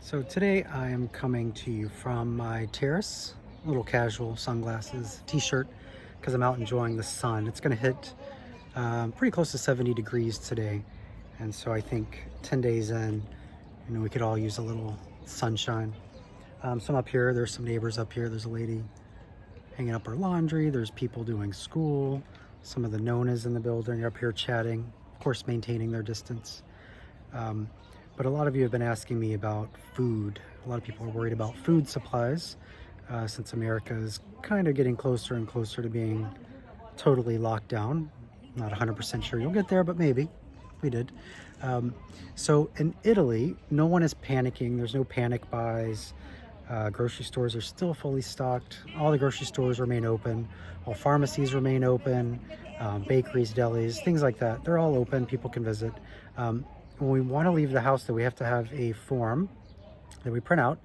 So today I am coming to you from my terrace, little casual sunglasses, t-shirt, because I'm out enjoying the sun. It's going to hit pretty close to 70 degrees today. And so I think 10 days in, we could all use a little sunshine. So I'm up here, there's some neighbors up here. There's a lady hanging up her laundry. There's people doing school. Some of the Nonas in the building are up here chatting, of course, maintaining their distance. But a lot of you have been asking me about food. A lot of people are worried about food supplies since America is kind of getting closer and closer to being totally locked down. Not 100% sure you'll get there, but maybe. We did. So in Italy, no one is panicking. There's no panic buys. Grocery stores are still fully stocked. All the grocery stores remain open. All pharmacies remain open. Bakeries, delis, things like that. They're all open. People can visit. When we want to leave the house, though, we have to have a form that we print out,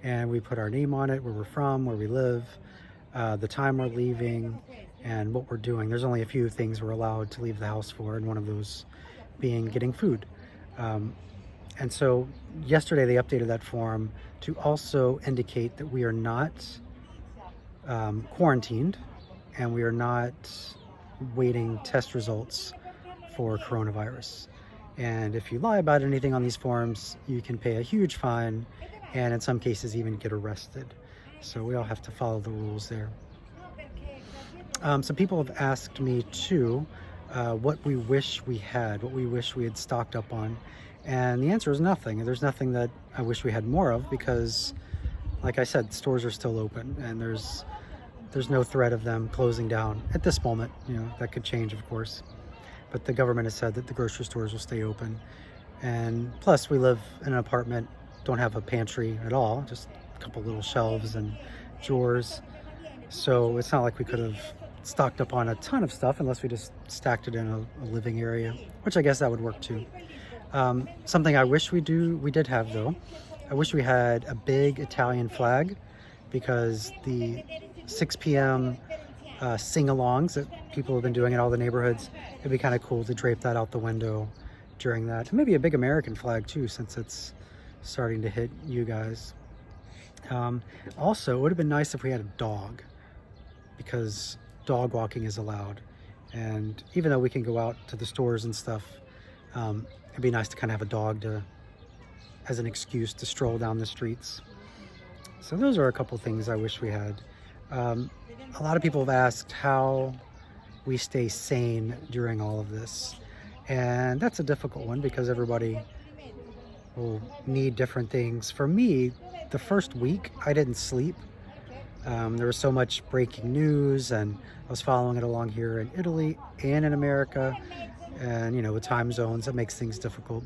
and we put our name on it, where we're from, where we live, the time we're leaving, and what we're doing. There's only a few things we're allowed to leave the house for, and one of those being getting food. And so yesterday they updated that form to also indicate that we are not quarantined, and we are not waiting test results for coronavirus. And if you lie about anything on these forms, you can pay a huge fine, and in some cases even get arrested. So we all have to follow the rules there. Some people have asked me too what we wish we had, what we wish we had stocked up on. And the answer is nothing. There's nothing that I wish we had more of because, like I said, stores are still open, and there's no threat of them closing down at this moment. That could change, of course. But the government has said that the grocery stores will stay open. And plus, we live in an apartment, don't have a pantry at all, just a couple little shelves and drawers. So it's not like we could have stocked up on a ton of stuff unless we just stacked it in a living area, which I guess that would work too. Something I wish we did have though, I wish we had a big Italian flag, because the 6 p.m. Sing-alongs that people have been doing in all the neighborhoods, it'd be kind of cool to drape that out the window during that. And maybe a big American flag too, since it's starting to hit you guys. Also, it would have been nice if we had a dog, because dog walking is allowed. And even though we can go out to the stores and stuff, it'd be nice to kind of have a dog as an excuse to stroll down the streets. So those are a couple things I wish we had. A lot of people have asked how we stay sane during all of this. And that's a difficult one because everybody will need different things. For me, the first week, I didn't sleep. There was so much breaking news, and I was following it along here in Italy and in America. And, with time zones, that makes things difficult.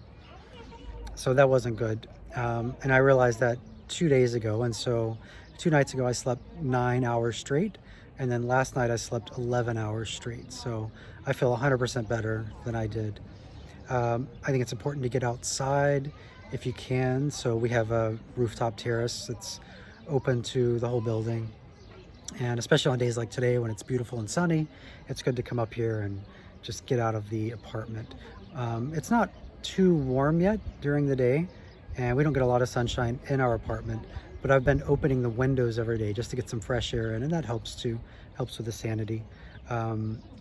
So that wasn't good. And I realized that 2 days ago. And so 2 nights ago, I slept 9 hours straight. And then last night I slept 11 hours straight. So I feel 100% better than I did. I think it's important to get outside if you can. So we have a rooftop terrace that's open to the whole building. And especially on days like today when it's beautiful and sunny, it's good to come up here and just get out of the apartment. It's not too warm yet during the day, and we don't get a lot of sunshine in our apartment. But I've been opening the windows every day just to get some fresh air in, and that helps too. Helps with the sanity.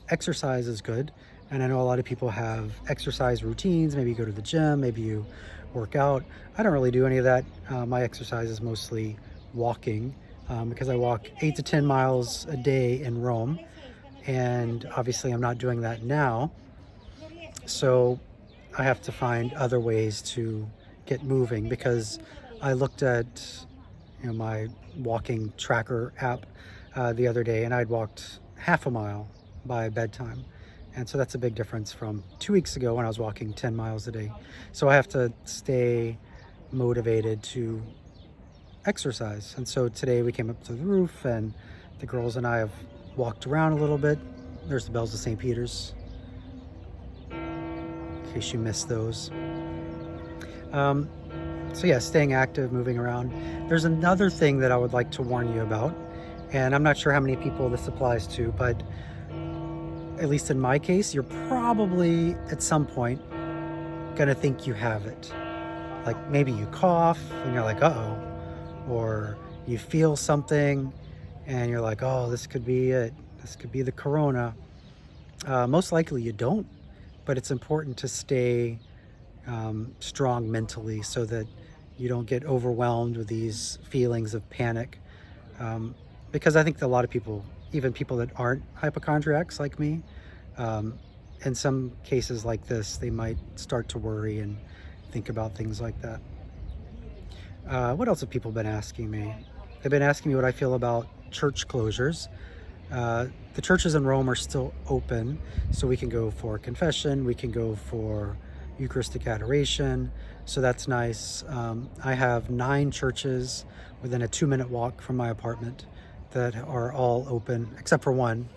Exercise is good, and I know a lot of people have exercise routines. Maybe you go to the gym, maybe you work out. I don't really do any of that. My exercise is mostly walking, because I walk 8 to 10 miles a day in Rome, and obviously I'm not doing that now. So I have to find other ways to get moving, because I looked at my walking tracker app the other day, and I'd walked half a mile by bedtime. And so that's a big difference from 2 weeks ago when I was walking 10 miles a day. So I have to stay motivated to exercise. And so today we came up to the roof, and the girls and I have walked around a little bit. There's the bells of St. Peter's, in case you missed those. So yeah, staying active, moving around. There's another thing that I would like to warn you about, and I'm not sure how many people this applies to, but at least in my case, you're probably at some point gonna think you have it. like maybe you cough and you're like, uh-oh, or you feel something and you're like, oh, this could be it. This could be the corona. Most likely you don't, but it's important to stay strong mentally so that you don't get overwhelmed with these feelings of panic. Because I think that a lot of people, even people that aren't hypochondriacs like me, in some cases like this, they might start to worry and think about things like that. What else have people been asking me? They've been asking me what I feel about church closures. The churches in Rome are still open, so we can go for confession, we can go for Eucharistic adoration, so that's nice. I have 9 churches within a 2-minute walk from my apartment that are all open, except for one,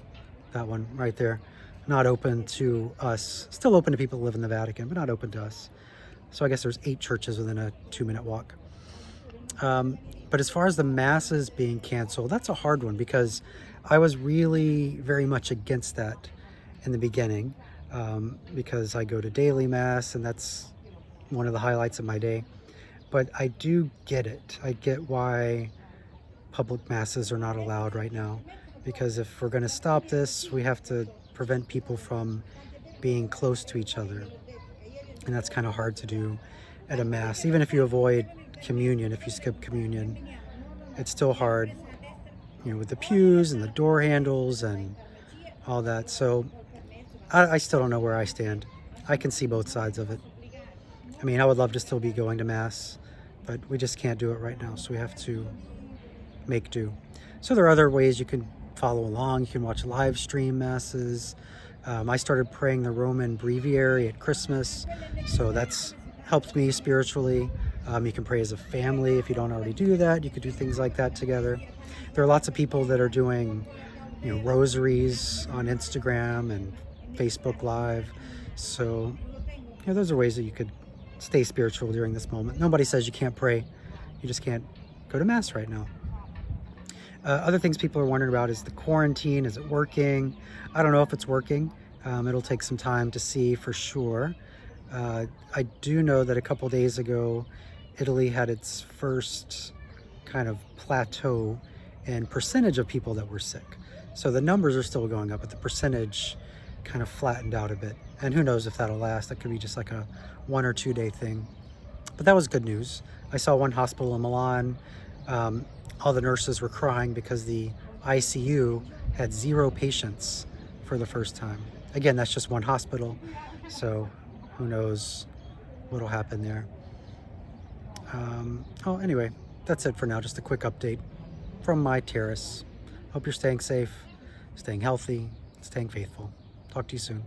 that one right there, not open to us. Still open to people who live in the Vatican, but not open to us. So I guess there's 8 churches within a 2-minute walk. But as far as the masses being canceled, that's a hard one because I was really very much against that in the beginning, because I go to daily mass and that's one of the highlights of my day. But I do get it. I get why public masses are not allowed right now, because if we're going to stop this, we have to prevent people from being close to each other. And that's kind of hard to do at a mass. Even if you avoid communion, if you skip communion, it's still hard, with the pews and the door handles and all that. So I still don't know where I stand. I can see both sides of it. I mean, I would love to still be going to mass, but we just can't do it right now. So we have to make do. So there are other ways you can follow along. You can watch live stream masses. I started praying the Roman breviary at Christmas, so that's helped me spiritually. You can pray as a family if you don't already do that. You could do things like that together. There are lots of people that are doing, rosaries on Instagram and Facebook Live. So, those are ways that you could stay spiritual during this moment. Nobody says you can't pray. You just can't go to mass right now. Other things people are wondering about is the quarantine. Is it working? I don't know if it's working. It'll take some time to see for sure. I do know that a couple days ago, Italy had its first kind of plateau in percentage of people that were sick. So the numbers are still going up, but the percentage kind of flattened out a bit. And who knows if that'll last. That could be just like a 1 or 2 day thing. But that was good news. I saw one hospital in Milan. All the nurses were crying because the ICU had 0 patients for the first time. Again, that's just one hospital. So who knows what'll happen there. Anyway, that's it for now. Just a quick update from my terrace. Hope you're staying safe, staying healthy, staying faithful. Talk to you soon.